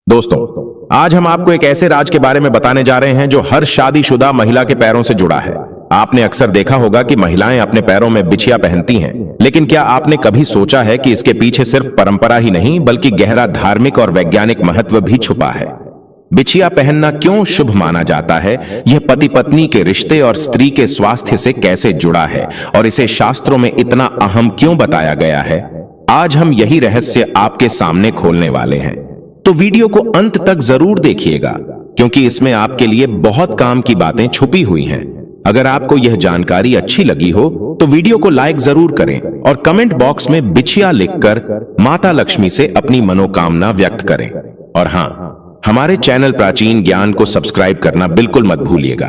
दोस्तों, आज हम आपको एक ऐसे राज के बारे में बताने जा रहे हैं जो हर शादीशुदा महिला के पैरों से जुड़ा है। आपने अक्सर देखा होगा कि महिलाएं अपने पैरों में बिछिया पहनती हैं, लेकिन क्या आपने कभी सोचा है कि इसके पीछे सिर्फ परंपरा ही नहीं बल्कि गहरा धार्मिक और वैज्ञानिक महत्व भी छुपा है। बिछिया पहनना क्यों शुभ माना जाता है, यह पति पत्नी के रिश्ते और स्त्री के स्वास्थ्य से कैसे जुड़ा है और इसे शास्त्रों में इतना अहम क्यों बताया गया है, आज हम यही रहस्य आपके सामने खोलने वाले हैं। तो वीडियो को अंत तक जरूर देखिएगा, क्योंकि इसमें आपके लिए बहुत काम की बातें छुपी हुई हैं। अगर आपको यह जानकारी अच्छी लगी हो तो वीडियो को लाइक जरूर करें और कमेंट बॉक्स में बिछिया लिखकर माता लक्ष्मी से अपनी मनोकामना व्यक्त करें। और हाँ, हमारे चैनल प्राचीन ज्ञान को सब्सक्राइब करना बिल्कुल मत भूलिएगा,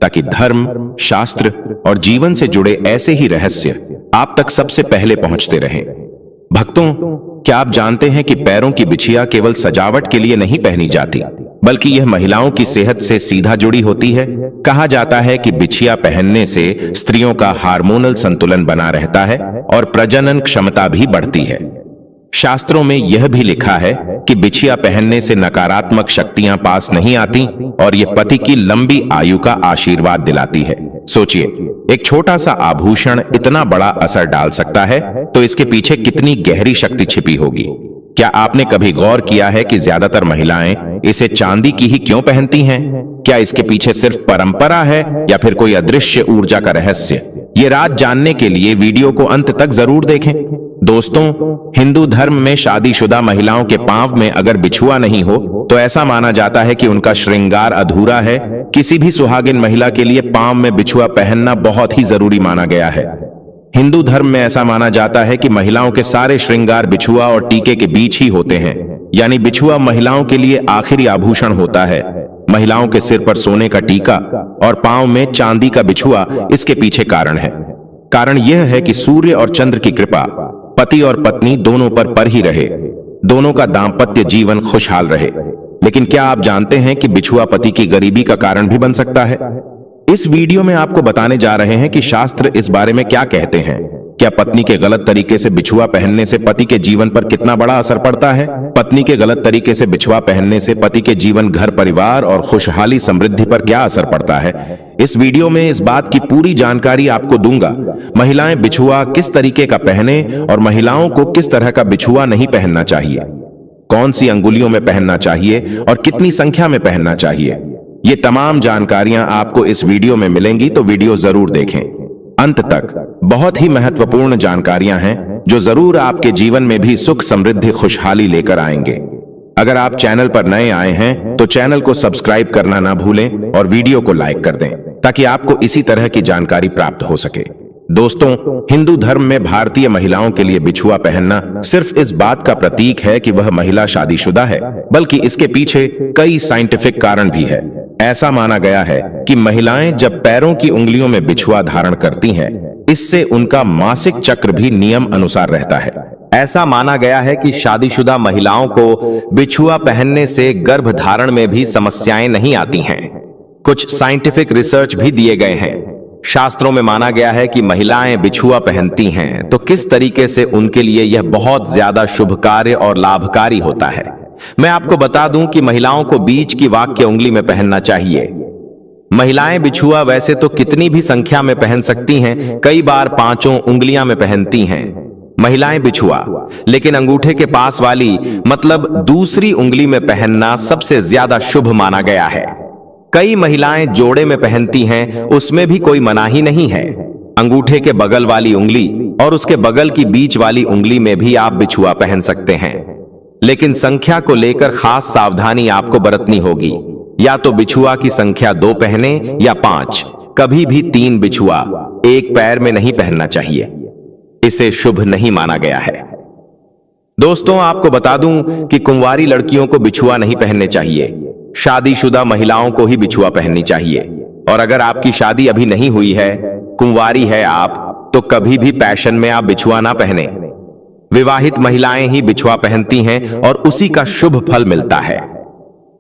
ताकि धर्म, शास्त्र और जीवन से जुड़े ऐसे ही रहस्य आप तक सबसे पहले पहुंचते रहें। भक्तों, क्या आप जानते हैं कि पैरों की बिछिया केवल सजावट के लिए नहीं पहनी जाती, बल्कि यह महिलाओं की सेहत से सीधा जुड़ी होती है। कहा जाता है कि बिछिया पहनने से स्त्रियों का हार्मोनल संतुलन बना रहता है और प्रजनन क्षमता भी बढ़ती है। शास्त्रों में यह भी लिखा है कि बिछिया पहनने से नकारात्मक शक्तियां पास नहीं आती और यह पति की लंबी आयु का आशीर्वाद दिलाती है। सोचिए, एक छोटा सा आभूषण इतना बड़ा असर डाल सकता है, तो इसके पीछे कितनी गहरी शक्ति छिपी होगी। क्या आपने कभी गौर किया है कि ज्यादातर महिलाएं इसे चांदी की ही क्यों पहनती हैं? क्या इसके पीछे सिर्फ परंपरा है या फिर कोई अदृश्य ऊर्जा का रहस्य? ये राज जानने के लिए वीडियो को अंत तक जरूर देखें। दोस्तों, हिंदू धर्म में शादीशुदा महिलाओं के पांव में अगर बिछुआ नहीं हो तो ऐसा माना जाता है कि उनका श्रृंगार अधूरा है। किसी भी सुहागिन महिला के लिए पांव में बिछुआ पहनना बहुत ही जरूरी माना गया है। हिंदू धर्म में ऐसा माना जाता है कि महिलाओं के सारे श्रृंगार बिछुआ और टीके के बीच ही होते हैं, यानी बिछुआ महिलाओं के लिए आखिरी आभूषण होता है। महिलाओं के सिर पर सोने का टीका और पांव में चांदी का बिछुआ इसके पीछे कारण है। कारण यह है कि सूर्य और चंद्र की कृपा पति और पत्नी दोनों पर ही रहे, दोनों का दाम्पत्य जीवन खुशहाल रहे। लेकिन क्या आप जानते हैं कि बिछुआ पति की गरीबी का कारण भी बन सकता है? इस वीडियो में आपको बताने जा रहे हैं कि शास्त्र इस बारे में क्या कहते हैं। क्या पत्नी के गलत तरीके से बिछुआ पहनने से पति के जीवन पर कितना बड़ा असर पड़ता है? पत्नी के गलत तरीके से बिछुआ पहनने से पति के जीवन, घर परिवार और खुशहाली समृद्धि पर क्या असर पड़ता है? इस वीडियो में इस बात की पूरी जानकारी आपको दूंगा। महिलाएं बिछुआ किस तरीके का पहने और महिलाओं को किस तरह का बिछुआ नहीं पहनना चाहिए, कौन सी अंगुलियों में पहनना चाहिए और कितनी संख्या में पहनना चाहिए। ये तमाम जानकारियां आपको इस वीडियो में मिलेंगी, तो वीडियो जरूर देखें अंत तक। बहुत ही महत्वपूर्ण जानकारियां हैं जो जरूर आपके जीवन में भी सुख, समृद्धि, खुशहाली लेकर आएंगे। अगर आप चैनल पर नए आए हैं तो चैनल को सब्सक्राइब करना ना भूलें और वीडियो को लाइक कर दें, ताकि आपको इसी तरह की जानकारी प्राप्त हो सके। दोस्तों, हिंदू धर्म में भारतीय महिलाओं के लिए बिछुआ पहनना सिर्फ इस बात का प्रतीक है कि वह महिला शादीशुदा है, बल्कि इसके पीछे कई साइंटिफिक कारण भी है। ऐसा माना गया है कि महिलाएं जब पैरों की उंगलियों में बिछुआ धारण करती हैं, इससे उनका मासिक चक्र भी नियम अनुसार रहता है। ऐसा माना गया है कि शादीशुदा महिलाओं को बिछुआ पहनने से गर्भधारण में भी समस्याएं नहीं आती हैं। कुछ साइंटिफिक रिसर्च भी दिए गए हैं। शास्त्रों में माना गया है कि महिलाएं बिछुआ पहनती हैं तो किस तरीके से उनके लिए यह बहुत ज्यादा शुभ कार्य और लाभकारी होता है। मैं आपको बता दूं कि महिलाओं को बीच की वाक्य उंगली में पहनना चाहिए। महिलाएं बिछुआ वैसे तो कितनी भी संख्या में पहन सकती हैं, कई बार 5 उंगलियां में पहनती हैं महिलाएं बिछुआ, लेकिन अंगूठे के पास वाली मतलब दूसरी उंगली में पहनना सबसे ज्यादा शुभ माना गया है। कई महिलाएं जोड़े में पहनती हैं, उसमें भी कोई मनाही नहीं है। अंगूठे के बगल वाली उंगली और उसके बगल की बीच वाली उंगली में भी आप बिछुआ पहन सकते हैं, लेकिन संख्या को लेकर खास सावधानी आपको बरतनी होगी। या तो बिछुआ की संख्या 2 पहने या 5, कभी भी 3 बिछुआ एक पैर में नहीं पहनना चाहिए, इसे शुभ नहीं माना गया है। दोस्तों, आपको बता दूं कि कुंवारी लड़कियों को बिछुआ नहीं पहनने चाहिए, शादीशुदा महिलाओं को ही बिछुआ पहननी चाहिए। और अगर आपकी शादी अभी नहीं हुई है, कुंवारी है आप, तो कभी भी पैशन में आप बिछुआ ना पहने। विवाहित महिलाएं ही बिछुआ पहनती हैं और उसी का शुभ फल मिलता है।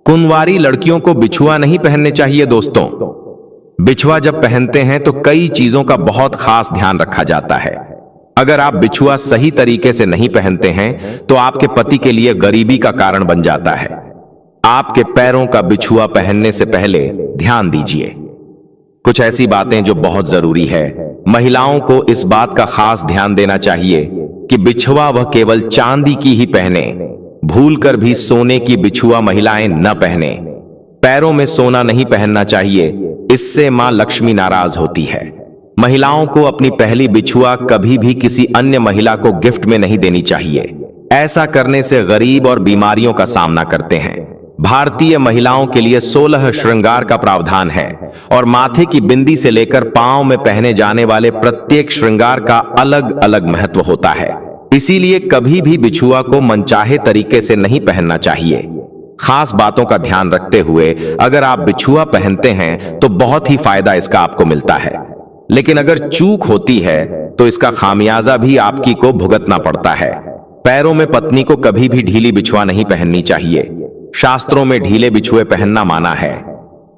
कुंवारी लड़कियों को बिछुआ नहीं पहनने चाहिए। दोस्तों, बिछुआ जब पहनते हैं तो कई चीजों का बहुत खास ध्यान रखा जाता है। अगर आप बिछुआ सही तरीके से नहीं पहनते हैं तो आपके पति के लिए गरीबी का कारण बन जाता है। आपके पैरों का बिछुआ पहनने से पहले ध्यान दीजिए। कुछ ऐसी बातें जो बहुत जरूरी है। महिलाओं को इस बात का खास ध्यान देना चाहिए कि बिछुआ वह केवल चांदी की ही पहने, भूलकर भी सोने की बिछुआ महिलाएं न पहने। पैरों में सोना नहीं पहनना चाहिए, इससे मां लक्ष्मी नाराज होती है। महिलाओं को अपनी पहली बिछुआ कभी भी किसी अन्य महिला को गिफ्ट में नहीं देनी चाहिए। ऐसा करने से गरीब और बीमारियों का सामना करते हैं। भारतीय महिलाओं के लिए 16 श्रृंगार का प्रावधान है और माथे की बिंदी से लेकर पांव में पहने जाने वाले प्रत्येक श्रृंगार का अलग अलग महत्व होता है। इसीलिए कभी भी बिछुआ को मनचाहे तरीके से नहीं पहनना चाहिए। खास बातों का ध्यान रखते हुए अगर आप बिछुआ पहनते हैं तो बहुत ही फायदा इसका आपको मिलता है, लेकिन अगर चूक होती है तो इसका खामियाजा भी आपकी को भुगतना पड़ता है। पैरों में पत्नी को कभी भी ढीली बिछुआ नहीं पहननी चाहिए। शास्त्रों में ढीले बिछुए पहनना माना है।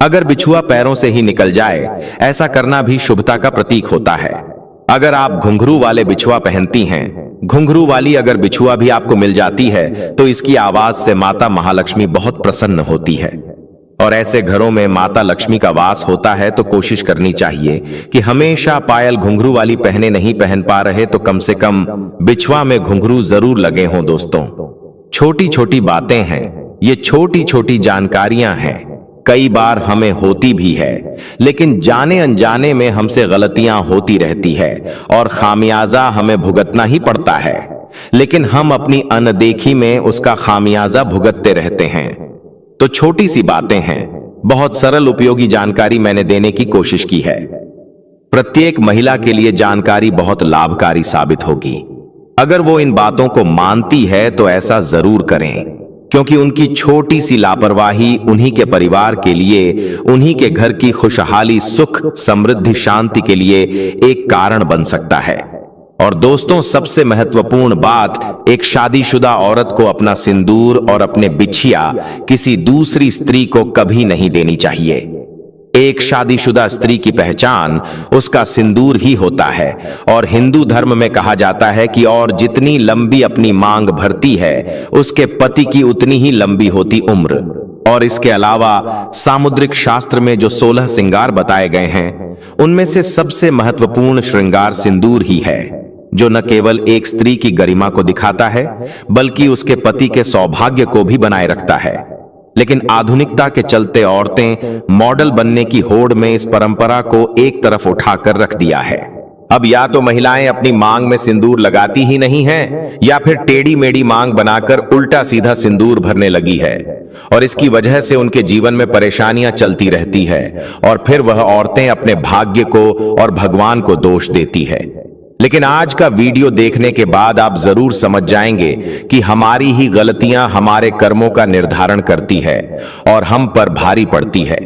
अगर बिछुआ पैरों से ही निकल जाए, ऐसा करना भी शुभता का प्रतीक होता है। अगर आप घुंघरू वाले बिछुआ पहनती हैं, घुंघरू वाली अगर बिछुआ भी आपको मिल जाती है तो इसकी आवाज से माता महालक्ष्मी बहुत प्रसन्न होती है और ऐसे घरों में माता लक्ष्मी का वास होता है। तो कोशिश करनी चाहिए कि हमेशा पायल घुंघरू वाली पहने, नहीं पहन पा रहे तो कम से कम बिछुआ में घुंघरू जरूर लगे हों। दोस्तों, छोटी छोटी बातें हैं, ये छोटी छोटी जानकारियां हैं, कई बार हमें होती भी है, लेकिन जाने अनजाने में हमसे गलतियां होती रहती है और खामियाजा हमें भुगतना ही पड़ता है। लेकिन हम अपनी अनदेखी में उसका खामियाजा भुगतते रहते हैं। तो छोटी सी बातें हैं, बहुत सरल उपयोगी जानकारी मैंने देने की कोशिश की है। प्रत्येक महिला के लिए जानकारी बहुत लाभकारी साबित होगी। अगर वो इन बातों को मानती है तो ऐसा जरूर करें, क्योंकि उनकी छोटी सी लापरवाही उन्हीं के परिवार के लिए, उन्हीं के घर की खुशहाली, सुख, समृद्धि, शांति के लिए एक कारण बन सकता है। और दोस्तों, सबसे महत्वपूर्ण बात, एक शादीशुदा औरत को अपना सिंदूर और अपने बिछिया किसी दूसरी स्त्री को कभी नहीं देनी चाहिए। एक शादीशुदा स्त्री की पहचान उसका सिंदूर ही होता है और हिंदू धर्म में कहा जाता है कि और जितनी लंबी अपनी मांग भरती है, उसके पति की उतनी ही लंबी होती उम्र। और इसके अलावा सामुद्रिक शास्त्र में जो 16 श्रृंगार बताए गए हैं, उनमें से सबसे महत्वपूर्ण श्रृंगार सिंदूर ही है, जो न केवल एक स्त्री की गरिमा को दिखाता है, बल्कि उसके पति के सौभाग्य को भी बनाए रखता है। लेकिन आधुनिकता के चलते औरतें मॉडल बनने की होड़ में इस परंपरा को एक तरफ उठाकर रख दिया है। अब या तो महिलाएं अपनी मांग में सिंदूर लगाती ही नहीं हैं, या फिर टेढ़ी मेढ़ी मांग बनाकर उल्टा सीधा सिंदूर भरने लगी है और इसकी वजह से उनके जीवन में परेशानियां चलती रहती है और फिर वह औरतें अपने भाग्य को और भगवान को दोष देती है। लेकिन आज का वीडियो देखने के बाद आप जरूर समझ जाएंगे कि हमारी ही गलतियां हमारे कर्मों का निर्धारण करती है और हम पर भारी पड़ती है।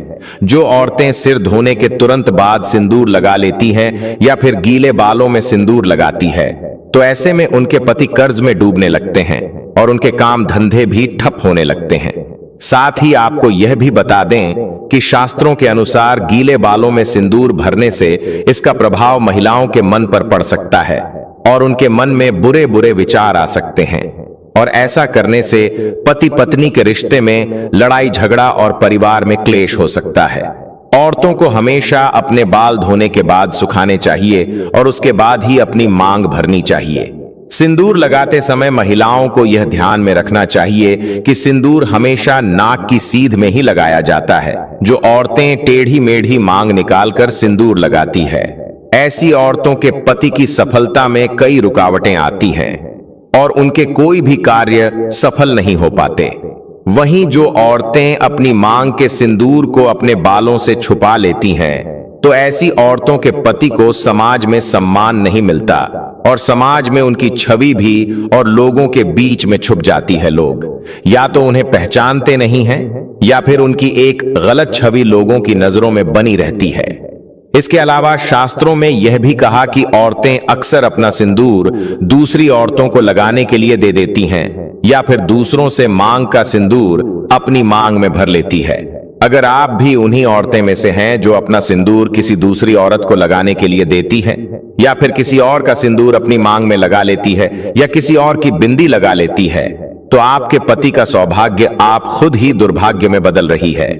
जो औरतें सिर धोने के तुरंत बाद सिंदूर लगा लेती हैं या फिर गीले बालों में सिंदूर लगाती है, तो ऐसे में उनके पति कर्ज में डूबने लगते हैं और उनके काम धंधे भी ठप होने लगते हैं। साथ ही आपको यह भी बता दें कि शास्त्रों के अनुसार गीले बालों में सिंदूर भरने से इसका प्रभाव महिलाओं के मन पर पड़ सकता है और उनके मन में बुरे बुरे विचार आ सकते हैं और ऐसा करने से पति पत्नी के रिश्ते में लड़ाई झगड़ा और परिवार में क्लेश हो सकता है। औरतों को हमेशा अपने बाल धोने के बाद सुखाने चाहिए और उसके बाद ही अपनी मांग भरनी चाहिए। सिंदूर लगाते समय महिलाओं को यह ध्यान में रखना चाहिए कि सिंदूर हमेशा नाक की सीध में ही लगाया जाता है। जो औरतें टेढ़ी मेढ़ी मांग निकालकर सिंदूर लगाती है, ऐसी औरतों के पति की सफलता में कई रुकावटें आती हैं और उनके कोई भी कार्य सफल नहीं हो पाते। वहीं जो औरतें अपनी मांग के सिंदूर को अपने बालों से छुपा लेती हैं, तो ऐसी औरतों के पति को समाज में सम्मान नहीं मिलता और समाज में उनकी छवि भी और लोगों के बीच में छुप जाती है। लोग या तो उन्हें पहचानते नहीं हैं या फिर उनकी एक गलत छवि लोगों की नजरों में बनी रहती है। इसके अलावा शास्त्रों में यह भी कहा कि औरतें अक्सर अपना सिंदूर दूसरी औरतों को लगाने के लिए दे देती हैं या फिर दूसरों से मांग का सिंदूर अपनी मांग में भर लेती है। अगर आप भी उन्हीं औरतें में से हैं जो अपना सिंदूर किसी दूसरी औरत को लगाने के लिए देती है या फिर किसी और का सिंदूर अपनी मांग में लगा लेती है या किसी और की बिंदी लगा लेती है, तो आपके पति का सौभाग्य आप खुद ही दुर्भाग्य में बदल रही है।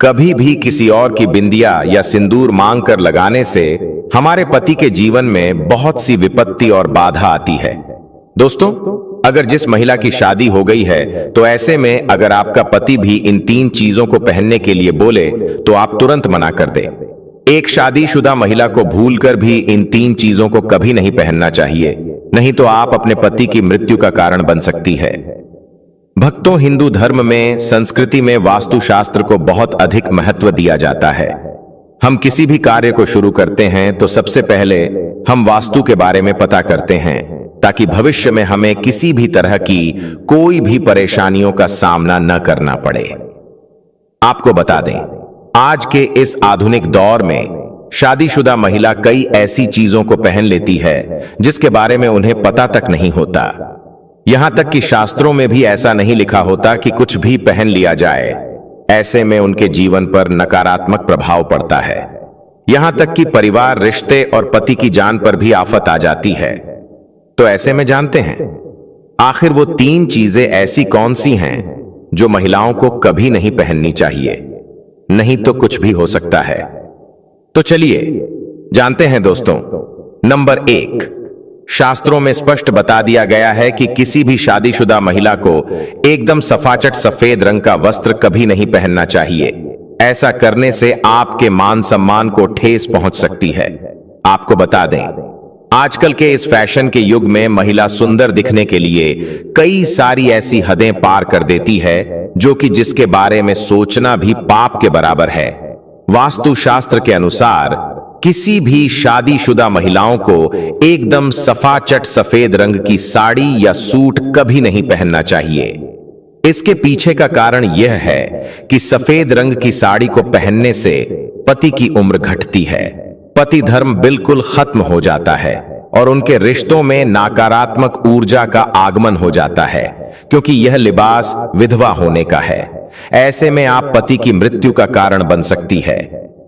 कभी भी किसी और की बिंदिया या सिंदूर मांग कर लगाने से हमारे पति के जीवन में बहुत सी विपत्ति और बाधा आती है। दोस्तों, अगर जिस महिला की शादी हो गई है तो ऐसे में अगर आपका पति भी इन 3 चीजों को पहनने के लिए बोले तो आप तुरंत मना कर दें। एक शादीशुदा महिला को भूलकर भी इन 3 चीजों को कभी नहीं पहनना चाहिए, नहीं तो आप अपने पति की मृत्यु का कारण बन सकती है। भक्तों, हिंदू धर्म में, संस्कृति में वास्तुशास्त्र को बहुत अधिक महत्व दिया जाता है। हम किसी भी कार्य को शुरू करते हैं तो सबसे पहले हम वास्तु के बारे में पता करते हैं ताकि भविष्य में हमें किसी भी तरह की कोई भी परेशानियों का सामना न करना पड़े। आपको बता दें, आज के इस आधुनिक दौर में शादीशुदा महिला कई ऐसी चीजों को पहन लेती है जिसके बारे में उन्हें पता तक नहीं होता। यहां तक कि शास्त्रों में भी ऐसा नहीं लिखा होता कि कुछ भी पहन लिया जाए। ऐसे में उनके जीवन पर नकारात्मक प्रभाव पड़ता है। यहां तक कि परिवार, रिश्ते और पति की जान पर भी आफत आ जाती है। तो ऐसे में जानते हैं आखिर वो 3 चीजें ऐसी कौन सी हैं जो महिलाओं को कभी नहीं पहननी चाहिए, नहीं तो कुछ भी हो सकता है। तो चलिए जानते हैं दोस्तों। नंबर 1, शास्त्रों में स्पष्ट बता दिया गया है कि किसी भी शादीशुदा महिला को एकदम सफाचट सफेद रंग का वस्त्र कभी नहीं पहनना चाहिए। ऐसा करने से आपके मान सम्मान को ठेस पहुंच सकती है। आपको बता दें, आजकल के इस फैशन के युग में महिला सुंदर दिखने के लिए कई सारी ऐसी हदें पार कर देती है जो कि जिसके बारे में सोचना भी पाप के बराबर है। वास्तुशास्त्र के अनुसार किसी भी शादीशुदा महिलाओं को एकदम सफाचट सफेद रंग की साड़ी या सूट कभी नहीं पहनना चाहिए। इसके पीछे का कारण यह है कि सफेद रंग की साड़ी को पहनने से पति की उम्र घटती है, पति धर्म बिल्कुल खत्म हो जाता है और उनके रिश्तों में नकारात्मक ऊर्जा का आगमन हो जाता है, क्योंकि यह लिबास विधवा होने का है। ऐसे में आप पति की मृत्यु का कारण बन सकती है,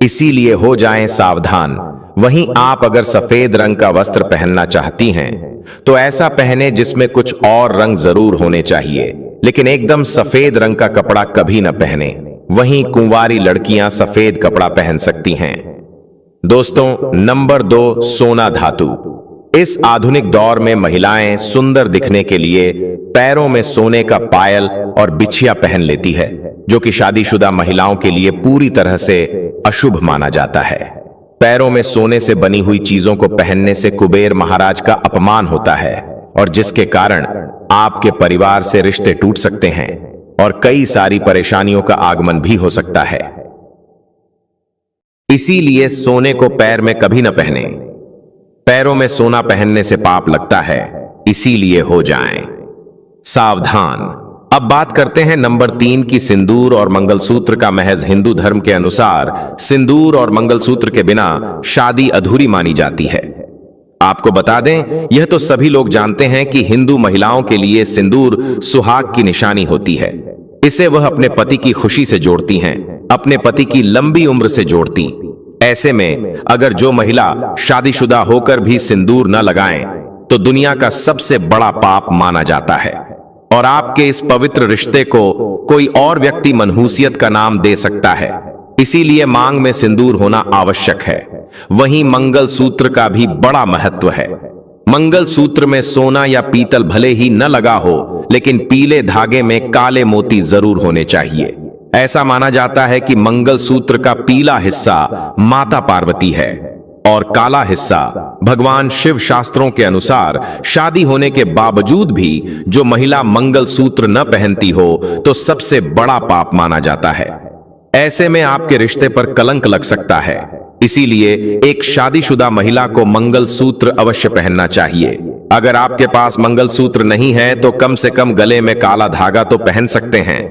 इसीलिए हो जाएं सावधान। वहीं आप अगर सफेद रंग का वस्त्र पहनना चाहती हैं तो ऐसा पहने जिसमें कुछ और रंग जरूर होने चाहिए, लेकिन एकदम सफेद रंग का कपड़ा कभी न पहने। वहीं कुंवारी लड़कियां सफेद कपड़ा पहन सकती हैं। दोस्तों, नंबर 2, सोना धातु। इस आधुनिक दौर में महिलाएं सुंदर दिखने के लिए पैरों में सोने का पायल और बिछिया पहन लेती है, जो कि शादीशुदा महिलाओं के लिए पूरी तरह से अशुभ माना जाता है। पैरों में सोने से बनी हुई चीजों को पहनने से कुबेर महाराज का अपमान होता है और जिसके कारण आपके परिवार से रिश्ते टूट सकते हैं और कई सारी परेशानियों का आगमन भी हो सकता है। इसीलिए सोने को पैर में कभी न पहने। पैरों में सोना पहनने से पाप लगता है, इसीलिए हो जाएं सावधान। अब बात करते हैं नंबर 3 की, सिंदूर और मंगलसूत्र का महज हिंदू धर्म के अनुसार सिंदूर और मंगलसूत्र के बिना शादी अधूरी मानी जाती है। आपको बता दें, यह तो सभी लोग जानते हैं कि हिंदू महिलाओं के लिए सिंदूर सुहाग की निशानी होती है। इसे वह अपने पति की खुशी से जोड़ती हैं, अपने पति की लंबी उम्र से जोड़ती। ऐसे में अगर जो महिला शादीशुदा होकर भी सिंदूर न लगाएं तो दुनिया का सबसे बड़ा पाप माना जाता है और आपके इस पवित्र रिश्ते को कोई और व्यक्ति मनहूसियत का नाम दे सकता है। इसीलिए मांग में सिंदूर होना आवश्यक है। वहीं मंगल सूत्र का भी बड़ा महत्व है। मंगल सूत्र में सोना या पीतल भले ही न लगा हो, लेकिन पीले धागे में काले मोती जरूर होने चाहिए। ऐसा माना जाता है कि मंगल सूत्र का पीला हिस्सा माता पार्वती है और काला हिस्सा भगवान शिव। शास्त्रों के अनुसार शादी होने के बावजूद भी जो महिला मंगल सूत्र न पहनती हो तो सबसे बड़ा पाप माना जाता है। ऐसे में आपके रिश्ते पर कलंक लग सकता है। इसीलिए एक शादीशुदा महिला को मंगल सूत्र अवश्य पहनना चाहिए। अगर आपके पास मंगल सूत्र नहीं है तो कम से कम गले में काला धागा तो पहन सकते हैं।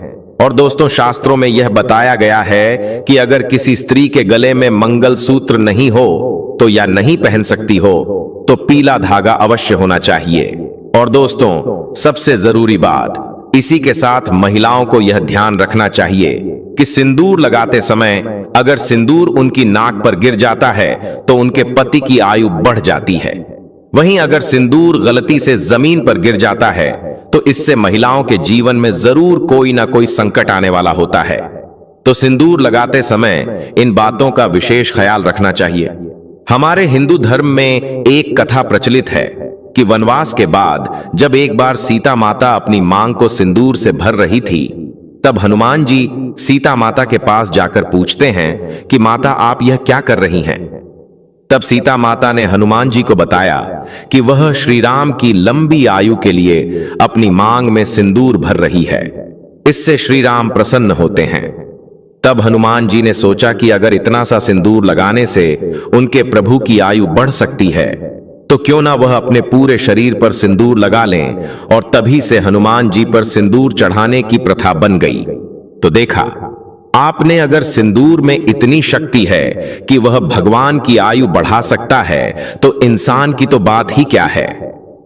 और दोस्तों, शास्त्रों में यह बताया गया है कि अगर किसी स्त्री के गले में मंगल सूत्र नहीं हो तो या नहीं पहन सकती हो तो पीला धागा अवश्य होना चाहिए। और दोस्तों, सबसे जरूरी बात, इसी के साथ महिलाओं को यह ध्यान रखना चाहिए कि सिंदूर लगाते समय अगर सिंदूर उनकी नाक पर गिर जाता है तो उनके पति की आयु बढ़ जाती है। वहीं अगर सिंदूर गलती से जमीन पर गिर जाता है तो इससे महिलाओं के जीवन में जरूर कोई ना कोई संकट आने वाला होता है। तो सिंदूर लगाते समय इन बातों का विशेष ख्याल रखना चाहिए। हमारे हिंदू धर्म में एक कथा प्रचलित है कि वनवास के बाद जब एक बार सीता माता अपनी मांग को सिंदूर से भर रही थी, तब हनुमान जी सीता माता के पास जाकर पूछते हैं कि माता, आप यह क्या कर रही हैं? तब सीता माता ने हनुमान जी को बताया कि वह श्री राम की लंबी आयु के लिए अपनी मांग में सिंदूर भर रही है। इससे श्री राम प्रसन्न होते हैं। तब हनुमान जी ने सोचा कि अगर इतना सा सिंदूर लगाने से उनके प्रभु की आयु बढ़ सकती है, तो क्यों ना वह अपने पूरे शरीर पर सिंदूर लगा लें। और तभी से हनुमान जी पर सिंदूर चढ़ाने की प्रथा बन गई। तो देखा आपने, अगर सिंदूर में इतनी शक्ति है कि वह भगवान की आयु बढ़ा सकता है, तो इंसान की तो बात ही क्या है।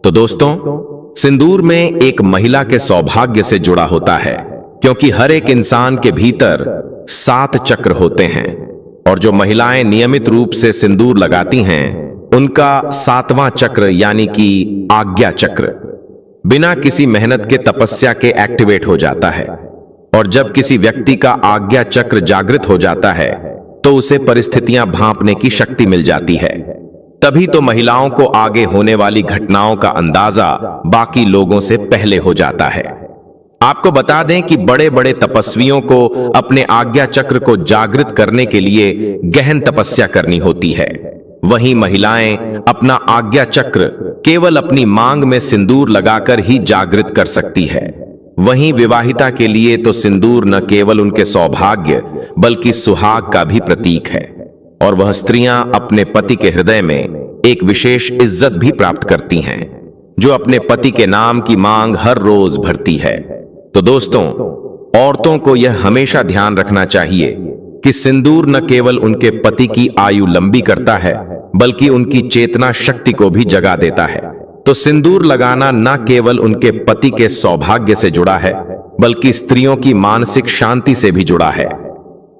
तो दोस्तों, सिंदूर में एक महिला के सौभाग्य से जुड़ा होता है, क्योंकि हर एक इंसान के भीतर 7 चक्र होते हैं, और जो महिलाएं नियमित रूप से सिंदूर लगाती हैं, उनका 7वां चक्र यानी कि आज्ञा चक्र बिना किसी मेहनत के तपस्या के एक्टिवेट हो जाता है। और जब किसी व्यक्ति का आज्ञा चक्र जागृत हो जाता है, तो उसे परिस्थितियां भांपने की शक्ति मिल जाती है। तभी तो महिलाओं को आगे होने वाली घटनाओं का अंदाजा बाकी लोगों से पहले हो जाता है। आपको बता दें कि बड़े बड़े तपस्वियों को अपने आज्ञा चक्र को जागृत करने के लिए गहन तपस्या करनी होती है। वहीं महिलाएं अपना आज्ञा चक्र केवल अपनी मांग में सिंदूर लगाकर ही जागृत कर सकती है। वहीं विवाहिता के लिए तो सिंदूर न केवल उनके सौभाग्य बल्कि सुहाग का भी प्रतीक है, और वह स्त्रियां अपने पति के हृदय में एक विशेष इज्जत भी प्राप्त करती हैं, जो अपने पति के नाम की मांग हर रोज भरती है। तो दोस्तों, औरतों को यह हमेशा ध्यान रखना चाहिए कि सिंदूर न केवल उनके पति की आयु लंबी करता है, बल्कि उनकी चेतना शक्ति को भी जगा देता है। तो सिंदूर लगाना न केवल उनके पति के सौभाग्य से जुड़ा है, बल्कि स्त्रियों की मानसिक शांति से भी जुड़ा है।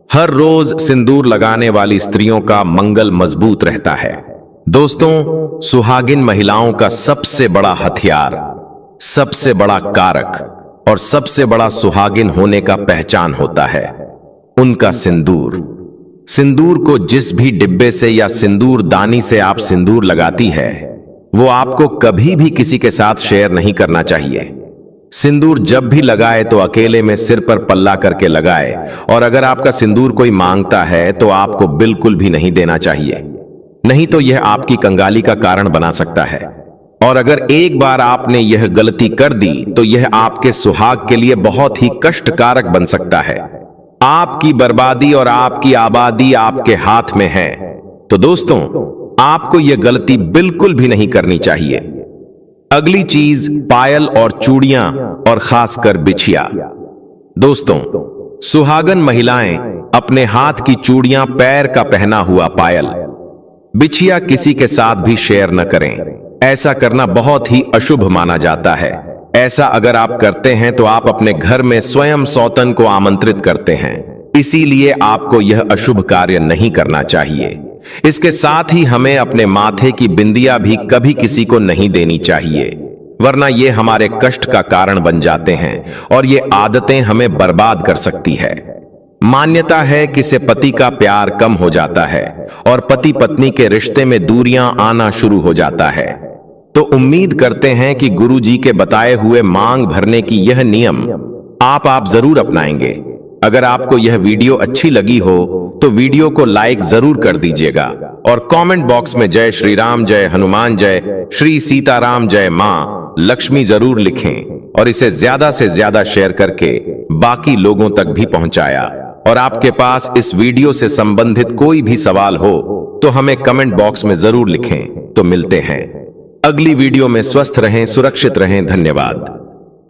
हर रोज सिंदूर लगाने वाली स्त्रियों का मंगल मजबूत रहता है। दोस्तों, सुहागिन महिलाओं का सबसे बड़ा हथियार, सबसे बड़ा कारक और सबसे बड़ा सुहागिन होने का पहचान होता है उनका सिंदूर। सिंदूर को जिस भी डिब्बे से या सिंदूर दानी से आप सिंदूर लगाती है, वो आपको कभी भी किसी के साथ शेयर नहीं करना चाहिए। सिंदूर जब भी लगाए तो अकेले में सिर पर पल्ला करके लगाए, और अगर आपका सिंदूर कोई मांगता है तो आपको बिल्कुल भी नहीं देना चाहिए, नहीं तो यह आपकी कंगाली का कारण बना सकता है। और अगर एक बार आपने यह गलती कर दी तो यह आपके सुहाग के लिए बहुत ही कष्टकारक बन सकता है। आपकी बर्बादी और आपकी आबादी आपके हाथ में है। तो दोस्तों, आपको यह गलती बिल्कुल भी नहीं करनी चाहिए। अगली चीज, पायल और चूड़ियां, और खासकर बिछिया। दोस्तों, सुहागन महिलाएं अपने हाथ की चूड़ियां, पैर का पहना हुआ पायल, बिछिया किसी के साथ भी शेयर न करें। ऐसा करना बहुत ही अशुभ माना जाता है। ऐसा अगर आप करते हैं तो आप अपने घर में स्वयं सौतन को आमंत्रित करते हैं, इसीलिए आपको यह अशुभ कार्य नहीं करना चाहिए। इसके साथ ही हमें अपने माथे की बिंदिया भी कभी किसी को नहीं देनी चाहिए, वरना ये हमारे कष्ट का कारण बन जाते हैं और ये आदतें हमें बर्बाद कर सकती है। मान्यता है कि इससे पति का प्यार कम हो जाता है और पति पत्नी के रिश्ते में दूरियां आना शुरू हो जाता है। तो उम्मीद करते हैं कि गुरु जी के बताए हुए मांग भरने की यह नियम आप जरूर अपनाएंगे। अगर आपको यह वीडियो अच्छी लगी हो तो वीडियो को लाइक जरूर कर दीजिएगा और कमेंट बॉक्स में जय श्री राम, जय हनुमान, जय श्री सीताराम, जय मां लक्ष्मी जरूर लिखें और इसे ज्यादा से ज्यादा शेयर करके बाकी लोगों तक भी पहुंचाया। और आपके पास इस वीडियो से संबंधित कोई भी सवाल हो तो हमें कमेंट बॉक्स में जरूर लिखें। तो मिलते हैं अगली वीडियो में। स्वस्थ रहें, सुरक्षित रहें। धन्यवाद।